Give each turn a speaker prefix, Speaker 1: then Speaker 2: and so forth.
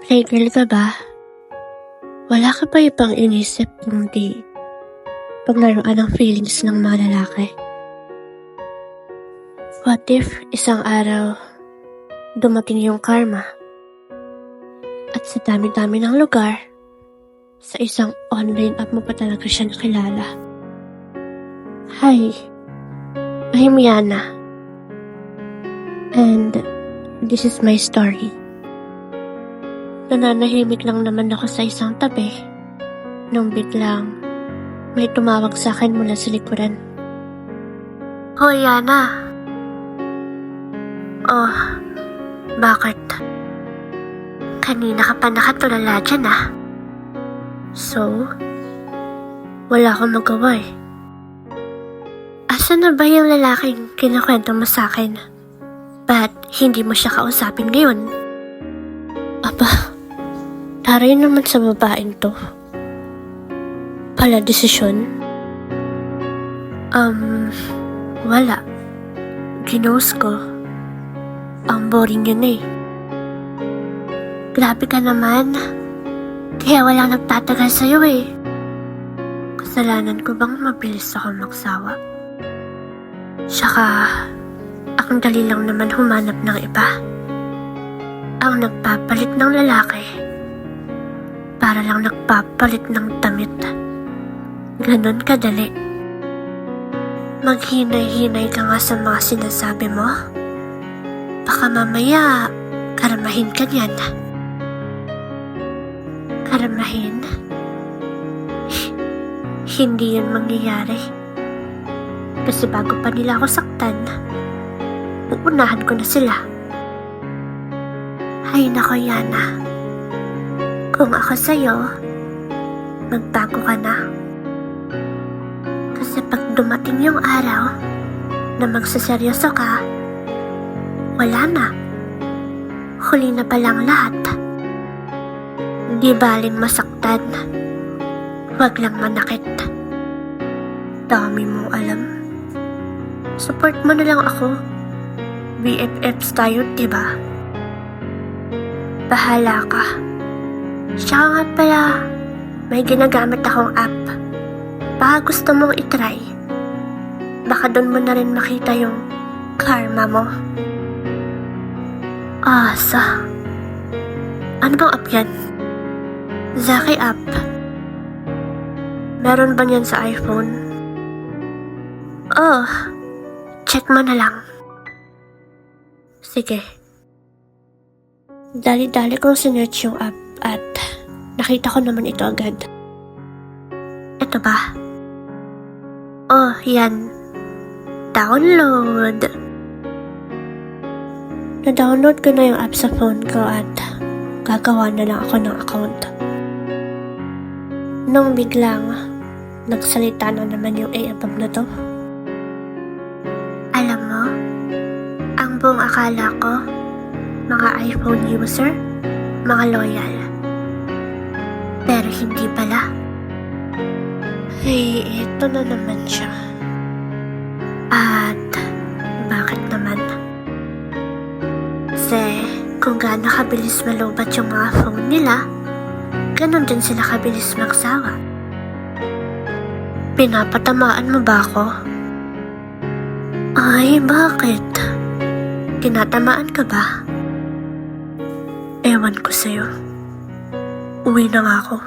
Speaker 1: Playgirl ka ba? Wala ka ba ibang inisip kundi paglaruan ng feelings ng mga lalaki? What if isang araw dumating yung karma at sa dami-dami ng lugar, sa isang online app mo pa talaga siya nakilala? Hi, I'm Yana, and this is my story. Nananahimik lang naman ako sa isang tabi nung biglang may tumawag sa akin mula sa likuran. Hoy, Yana. Oh, bakit? Kanina ka pa nakatulala dyan ah. So, wala akong magawa eh. Asan na ba yung lalaking kinukwento mo sa akin? Ba't hindi mo siya kausapin ngayon? Aba, taray naman sa babaeng to. Pala desisyon? Wala. Ginost ko. Ang boring yun eh. Grabe ka naman. Kaya walang nagtatagal sa'yo eh. Kasalanan ko bang mabilis ako magsawa? Tsaka, ang dali lang naman humanap ng iba. Ang nagpapalit ng lalaki para lang nagpapalit ng damit. Ganon kadali. Maghinay-hinay ka nga sa mga sinasabi mo. Baka mamaya karamahin ka niyan. Karamahin? Hindi yun mangyayari. Kasi bago pa nila ako saktan, uunahan ko na sila. Ay nako, Yana. Kung ako sa'yo, magbago ka na. Kasi pag dumating yung araw na magsaseryoso ka, wala na. Huli na palang lahat. Di baling masaktan. Huwag lang manakit. Dami mong alam. Support mo na lang ako. BFFs tayo, diba? Bahala ka. Siya nga pala, may ginagamit akong app. Baka gusto mong itry. Baka doon mo na rin makita yung karma mo. Asa? Ano bang app yan? Zaki app. Meron ba niyan sa iPhone? Oh, check mo na lang. Sige. Dali-dali kong sinearch yung app at nakita ko naman ito agad. Ito ba? Oh, yan. Download. Na-download ko na yung app sa phone ko at gagawa na lang ako ng account. Nung biglang nagsalita na naman yung above na to. Alam mo, ang buong akala ko, mga iPhone user, mga loyal. Pero hindi pala. Hey, ito na naman siya. At bakit naman? Kasi kung gaano kabilis malubat yung mga phone nila, ganon din sila kabilis magsawa. Pinapatamaan mo ba ako? Ay, bakit? Tinatamaan ka ba? Ewan ko sa'yo. Uwi na nga ako.